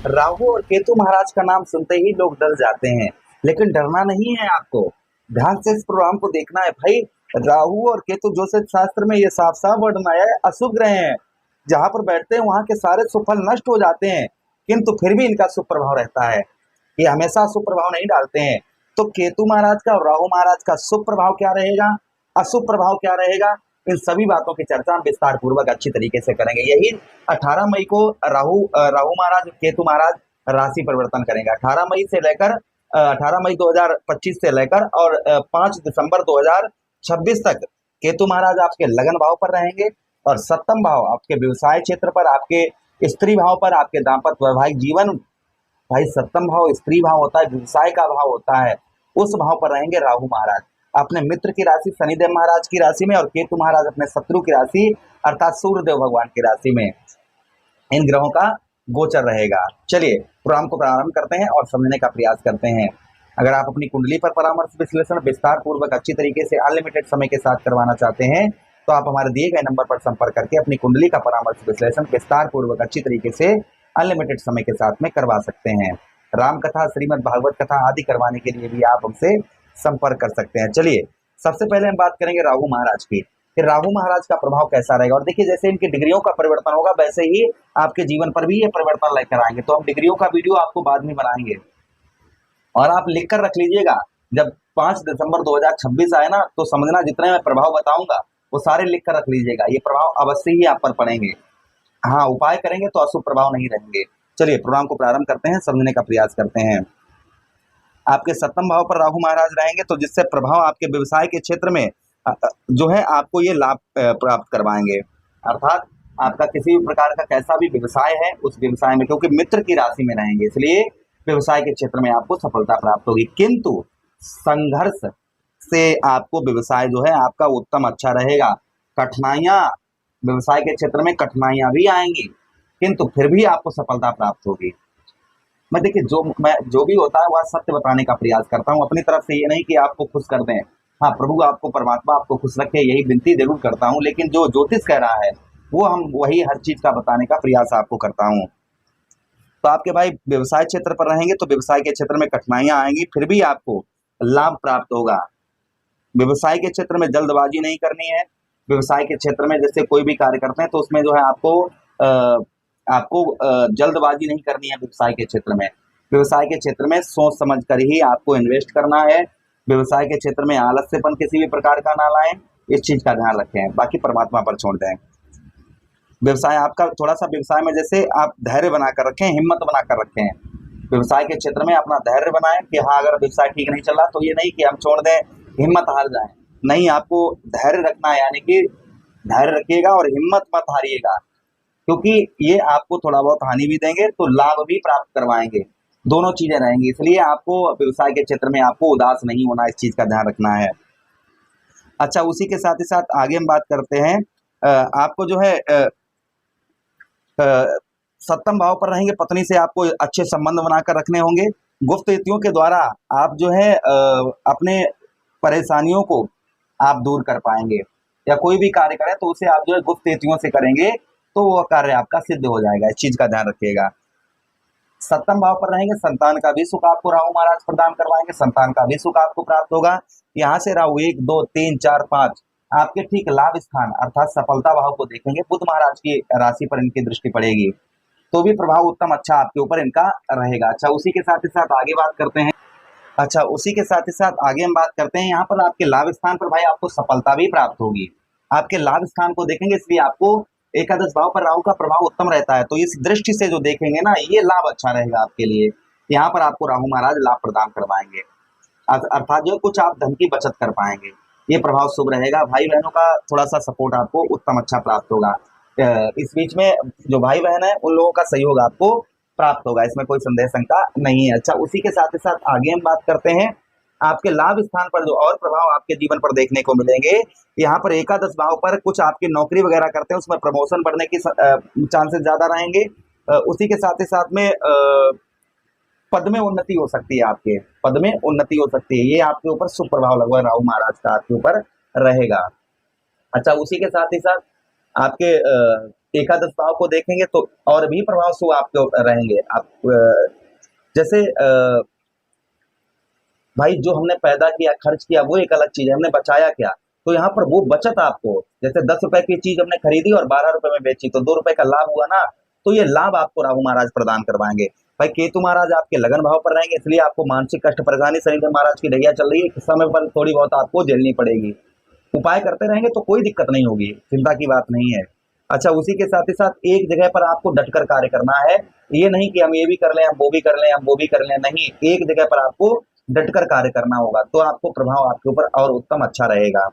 राहु और केतु महाराज का नाम सुनते ही लोग डर जाते हैं, लेकिन डरना नहीं है आपको। ध्यान से इस प्रोग्राम को देखना है भाई। राहु और केतु ज्योतिष शास्त्र में ये साफ साफ वर्णन आया है, अशुभ ग्रह हैं। जहां पर बैठते हैं वहां के सारे सुफल नष्ट हो जाते हैं, किंतु फिर भी इनका शुभ प्रभाव रहता है। ये हमेशा शुभ प्रभाव नहीं डालते हैं। तो केतु महाराज का और राहु महाराज का शुभ प्रभाव क्या रहेगा, अशुभ प्रभाव क्या रहेगा, इन सभी बातों की चर्चा हम विस्तार पूर्वक अच्छी तरीके से करेंगे। यही 18 मई को राहु महाराज केतु महाराज राशि परिवर्तन करेंगे। 18 मई से लेकर 18 मई 2025 से लेकर और 5 दिसंबर 2026 तक केतु महाराज आपके लगन भाव पर रहेंगे और सप्तम भाव आपके व्यवसाय क्षेत्र पर, आपके स्त्री भाव पर, आपके दाम्पत्य वैवाहिक जीवन, भाई सप्तम भाव स्त्री भाव होता है, व्यवसाय का भाव होता है, उस भाव पर रहेंगे राहु महाराज अपने मित्र की राशि शनिदेव महाराज की राशि में, और केतु महाराज अपने शत्रु की राशि अर्थात सूर्यदेव भगवान की राशि में। इन ग्रहों का गोचर रहेगा। चलिए प्रोग्राम को प्रारंभ करते हैं और समझने का प्रयास करते हैं। अगर आप अपनी कुंडली पर परामर्श विश्लेषण विस्तार पूर्वक अच्छी तरीके से अनलिमिटेड समय के साथ करवाना चाहते हैं तो आप हमारे दिए गए नंबर पर संपर्क करके अपनी कुंडली का परामर्श विश्लेषण विस्तार पूर्वक अच्छी तरीके से अनलिमिटेड समय के साथ में करवा सकते हैं। राम कथा, श्रीमद् भागवत कथा आदि करवाने के लिए भी आप हमसे संपर्क कर सकते हैं। चलिए सबसे पहले हम बात करेंगे राहु महाराज की, कि राहु महाराज का प्रभाव कैसा रहेगा। और देखिए जैसे इनकी डिग्रियों का परिवर्तन होगा वैसे ही आपके जीवन पर भी ये परिवर्तन लेकर आएंगे। तो हम डिग्रियों का वीडियो आपको बाद में बनाएंगे और आप लिख कर रख लीजिएगा। जब 5 दिसंबर 2026 आए ना तो समझना जितने मैं प्रभाव बताऊंगा वो सारे लिख कर रख लीजिएगा। ये प्रभाव अवश्य ही आप पर पड़ेंगे। हाँ, उपाय करेंगे तो अशुभ प्रभाव नहीं रहेंगे। चलिए प्रोग्राम को प्रारंभ करते हैं, समझने का प्रयास करते हैं। आपके सप्तम भाव पर राहु महाराज रहेंगे तो जिससे प्रभाव आपके व्यवसाय के क्षेत्र में जो है आपको ये लाभ प्राप्त करवाएंगे। अर्थात आपका किसी भी प्रकार का कैसा भी व्यवसाय है उस व्यवसाय में, क्योंकि मित्र की राशि में रहेंगे इसलिए व्यवसाय के क्षेत्र में आपको सफलता प्राप्त होगी। किंतु संघर्ष से आपको व्यवसाय जो है आपका उत्तम अच्छा रहेगा। कठिनाइयां व्यवसाय के क्षेत्र में कठिनाइयां भी आएंगी, किंतु फिर भी आपको सफलता प्राप्त होगी। मैं देखिए जो भी होता है वह सत्य बताने का प्रयास करता हूँ अपनी तरफ से, ये नहीं कि आपको खुश कर दें। हाँ, प्रभु आपको परमात्मा आपको खुश रखे यही विनती जरूर करता हूँ, लेकिन जो ज्योतिष कह रहा है वो हम वही हर चीज का बताने का प्रयास आपको करता हूँ। तो आपके भाई व्यवसाय क्षेत्र पर रहेंगे तो व्यवसाय के क्षेत्र में कठिनाइयां आएंगी, फिर भी आपको लाभ प्राप्त होगा। व्यवसाय के क्षेत्र में जल्दबाजी नहीं करनी है। व्यवसाय के क्षेत्र में जैसे कोई भी कार्य करते हैं तो उसमें जो है आपको जल्दबाजी नहीं करनी है। व्यवसाय के क्षेत्र में सोच समझ कर ही आपको इन्वेस्ट करना है। व्यवसाय के क्षेत्र में आलस्यपन किसी भी प्रकार का ना लाएं, इस चीज का ध्यान रखें, बाकी परमात्मा पर छोड़ दें। व्यवसाय आपका थोड़ा सा व्यवसाय में जैसे आप धैर्य बनाकर रखें, हिम्मत बनाकर रखें। व्यवसाय के क्षेत्र में अपना धैर्य बनाएं कि हाँ अगर व्यवसाय ठीक नहीं चल रहा तो ये नहीं कि हम छोड़ दें, हिम्मत हार जाएं। नहीं, आपको धैर्य रखना है, यानी कि धैर्य रखिएगा और हिम्मत मत हारिएगा, क्योंकि ये आपको थोड़ा बहुत हानि भी देंगे तो लाभ भी प्राप्त करवाएंगे, दोनों चीजें रहेंगी। इसलिए आपको व्यवसाय के क्षेत्र में आपको उदास नहीं होना, इस चीज का ध्यान रखना है। अच्छा, उसी के साथ ही साथ आगे हम बात करते हैं। आपको जो है सप्तम भाव पर रहेंगे, पत्नी से आपको अच्छे संबंध बनाकर रखने होंगे। गुप्त नीतियों के द्वारा आप जो है अपने परेशानियों को आप दूर कर पाएंगे, या कोई भी कार्य करें तो उसे आप जो है गुप्त नीतियों से करेंगे तो वह कार्य आपका सिद्ध हो जाएगा, इस चीज का ध्यान रखिएगा। सप्तम भाव पर रहेंगे, संतान का भी सुख आपको राहु महाराज प्रदान करवाएंगे, संतान का भी सुख आपको प्राप्त होगा। यहाँ से राहु 1 2 3 4 5 आपके ठीक लाभ स्थान अर्थात सफलता भाव को देखेंगे। बुध महाराज की राशि पर इनकी दृष्टि पड़ेगी तो भी प्रभाव उत्तम अच्छा आपके ऊपर इनका रहेगा। अच्छा, उसी के साथ ही साथ आगे बात करते हैं। हम बात करते हैं यहाँ पर आपके लाभ स्थान पर भाई आपको सफलता भी प्राप्त होगी। आपके लाभ स्थान को देखेंगे इसलिए आपको एकादश भाव पर राहु का प्रभाव उत्तम रहता है, तो इस दृष्टि से जो देखेंगे ना ये लाभ अच्छा रहेगा आपके लिए। यहाँ पर आपको राहु महाराज लाभ प्रदान करवाएंगे, अर्थात जो कुछ आप धन की बचत कर पाएंगे, ये प्रभाव शुभ रहेगा। भाई बहनों का थोड़ा सा सपोर्ट आपको उत्तम अच्छा प्राप्त होगा। इस बीच में जो भाई बहन है उन लोगों का सहयोग आपको प्राप्त होगा, इसमें कोई संदेह शंका नहीं है। अच्छा, उसी के साथ ही साथ आगे हम बात करते हैं आपके लाभ स्थान पर जो और प्रभाव आपके जीवन पर देखने को मिलेंगे। यहाँ पर एकादश भाव पर कुछ आपकी नौकरी वगैरह करते हैं उसमें प्रमोशन बढ़ने की चांसेस ज्यादा रहेंगे। उसी के साथ ही साथ में पद में उन्नति हो सकती है, आपके पद में उन्नति हो सकती है। ये आपके ऊपर शुभ प्रभाव लगा राहु महाराज का आपके ऊपर रहेगा। अच्छा, उसी के साथ ही साथ आपके एकादश भाव को देखेंगे तो और भी प्रभाव शुभ आपके रहेंगे। आप जैसे भाई जो हमने पैदा किया, खर्च किया, वो एक अलग चीज है, हमने बचाया क्या, तो यहाँ पर वो बचत आपको, जैसे 10 रुपए की चीज हमने खरीदी और 12 रुपए में बेची तो 2 रुपए का लाभ हुआ ना, तो ये लाभ आपको राहु महाराज प्रदान करवाएंगे। भाई केतु महाराज आपके लगन भाव पर रहेंगे, इसलिए आपको मानसिक कष्ट परेशानी, शनिदेव महाराज की ढैया चल रही है, इस समय पर थोड़ी बहुत आपको झेलनी पड़ेगी। उपाय करते रहेंगे तो कोई दिक्कत नहीं होगी, चिंता की बात नहीं है। अच्छा, उसी के साथ ही साथ एक जगह पर आपको डटकर कार्य करना है, ये नहीं कि हम ये भी कर लें, हम वो भी कर लें, हम वो भी कर लें, नहीं, एक जगह पर आपको डटकर कार्य करना होगा, तो आपको प्रभाव आपके ऊपर और उत्तम अच्छा रहेगा।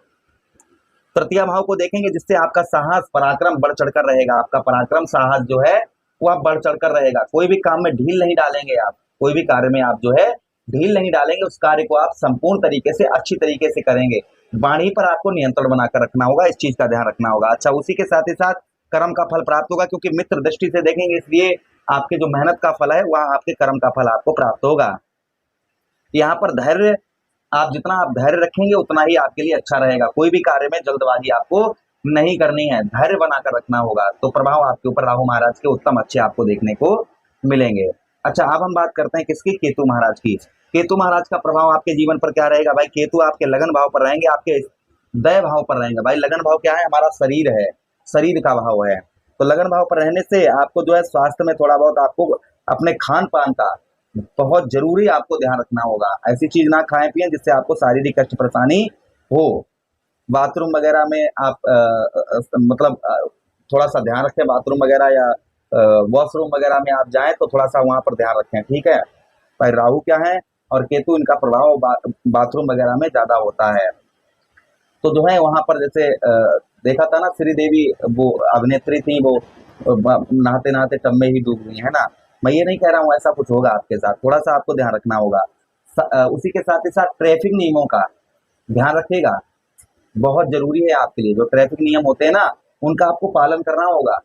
तृतीय भाव को देखेंगे, जिससे आपका साहस पराक्रम बढ़ चढ़कर रहेगा, आपका पराक्रम साहस जो है वो आप बढ़ चढ़कर रहेगा, कोई भी काम में ढील नहीं डालेंगे आप, कोई भी कार्य में आप जो है ढील नहीं डालेंगे, उस कार्य को आप संपूर्ण तरीके से अच्छी तरीके से करेंगे। वाणी पर आपको नियंत्रण बनाकर रखना होगा, इस चीज का ध्यान रखना होगा। अच्छा, उसी के साथ ही साथ कर्म का फल प्राप्त होगा, क्योंकि मित्र दृष्टि से देखेंगे, इसलिए आपके जो मेहनत का फल है वह आपके कर्म का फल आपको प्राप्त होगा। यहाँ पर धैर्य, आप जितना आप धैर्य रखेंगे उतना ही आपके लिए अच्छा रहेगा, कोई भी कार्य में जल्दबाजी आपको नहीं करनी है, धैर्य बनाकर रखना होगा, तो प्रभाव आपके ऊपर राहु महाराज के उत्तम अच्छे आपको देखने को मिलेंगे। अच्छा, अब हम बात करते हैं किसकी, केतु महाराज की। केतु महाराज का प्रभाव आपके जीवन पर क्या रहेगा? भाई केतु आपके लगन भाव पर रहेंगे, आपके दय भाव पर रहेंगे। भाई लगन भाव क्या है? हमारा शरीर है, शरीर का भाव है, तो लगन भाव पर रहने से आपको जो है स्वास्थ्य में थोड़ा बहुत आपको अपने खान पान का बहुत जरूरी आपको ध्यान रखना होगा, ऐसी चीज ना खाएं पिए जिससे आपको शारीरिक कष्ट परेशानी हो। बाथरूम वगैरह में आप मतलब थोड़ा सा ध्यान रखें, बाथरूम वगैरह या वॉशरूम वगैरह में आप जाएं तो थोड़ा सा वहां पर ध्यान रखें, ठीक है। भाई राहु क्या है और केतु, इनका प्रभाव बाथरूम वगैरह में ज्यादा होता है, तो जो है वहां पर जैसे देखा था ना, श्रीदेवी वो अभिनेत्री थी, वो नहाते नहाते टब में ही डूब गई है ना। मैं ये नहीं कह रहा हूँ ऐसा कुछ होगा आपके साथ, थोड़ा सा आपको ध्यान रखना होगा। उसी के साथ ही साथ ट्रैफिक नियमों का ध्यान रखिएगा, बहुत जरूरी है आपके लिए। जो ट्रैफिक नियम होते हैं ना, उनका आपको पालन करना होगा,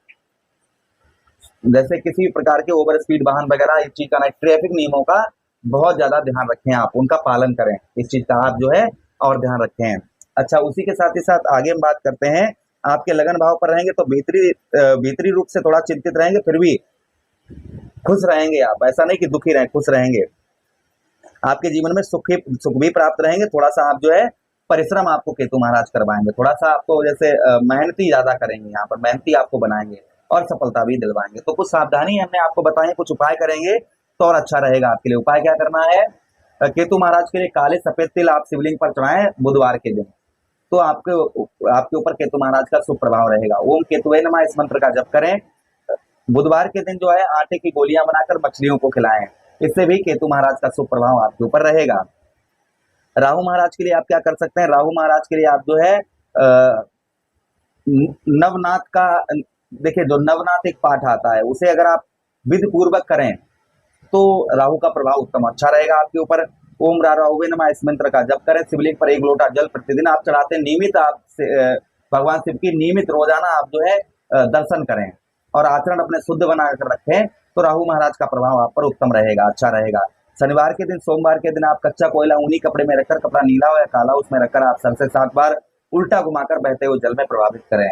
जैसे किसी प्रकार के ओवर स्पीड वाहन वगैरह, इस चीज का नहीं, ट्रैफिक नियमों का बहुत ज्यादा ध्यान रखें, आप उनका पालन करें, इस चीज का आप जो है और ध्यान रखें। अच्छा, उसी के साथ ही साथ आगे हम बात करते हैं, आपके लगन भाव पर रहेंगे तो भीतरी रूप से थोड़ा चिंतित रहेंगे, फिर भी खुश रहेंगे आप, ऐसा नहीं कि दुखी रहें, खुश रहेंगे। आपके जीवन में सुख भी प्राप्त रहेंगे, थोड़ा सा आप जो है परिश्रम आपको केतु महाराज करवाएंगे, थोड़ा सा आपको जैसे मेहनती ज्यादा करेंगे, यहाँ पर मेहनती आपको बनाएंगे और सफलता भी दिलवाएंगे। तो कुछ सावधानी हमने आपको बताई, कुछ उपाय करेंगे तो और अच्छा रहेगा आपके लिए। उपाय क्या करना है? केतु महाराज के लिए काले सफेद तिल आप शिवलिंग पर चढ़ाएं बुधवार के दिन, तो आपके ऊपर केतु महाराज का शुभ प्रभाव रहेगा। ओम केतुवे नमः इस मंत्र का जप करें। बुधवार के दिन जो है आटे की गोलियां बनाकर मछलियों को खिलाएं, इससे भी केतु महाराज का शुभ प्रभाव आपके ऊपर रहेगा। राहु महाराज के लिए आप क्या कर सकते हैं? राहु महाराज के लिए आप जो है नवनाथ का, देखिए जो नवनाथ एक पाठ आता है, उसे अगर आप विधि पूर्वक करें तो राहु का प्रभाव उत्तम अच्छा रहेगा आपके ऊपर। ओम राहुवे नमः इस मंत्र का जप करें, शिवलिंग पर 1 लोटा जल प्रतिदिन आप चढ़ाते हैं, नियमित आप भगवान शिव की नियमित रोजाना आप जो है दर्शन करें और आचरण अपने शुद्ध बनाकर रखें, तो राहु महाराज का प्रभाव आप पर उत्तम रहेगा, अच्छा रहेगा। शनिवार के दिन, सोमवार के दिन आप कच्चा कोयला ऊनी कपड़े में रखकर, कपड़ा नीला हो या काला, उसमें रखकर आप सर से 7 बार उल्टा घुमाकर बहते हुए जल में प्रभावित करें।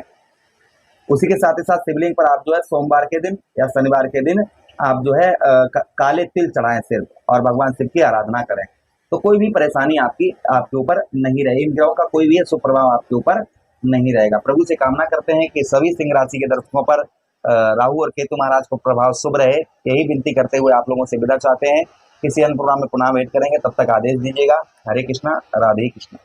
उसी के साथ ही साथ शिवलिंग पर आप जो है सोमवार के दिन या शनिवार के दिन आप जो है काले तिल चढ़ाएं सिर्फ, और भगवान शिव की आराधना करें, तो कोई भी परेशानी आपके ऊपर नहीं रहेगी, इन ग्रहों का कोई भी सुप्रभाव आपके ऊपर नहीं रहेगा। प्रभु से कामना करते हैं कि सभी सिंह राशि के दर्शकों पर राहु और केतु महाराज को प्रभाव शुभ रहे, यही विनती करते हुए आप लोगों से विदा चाहते हैं। किसी अन्य प्रोग्राम में पुनः वेट करेंगे, तब तक आदेश दीजिएगा। हरे कृष्णा, राधे कृष्णा।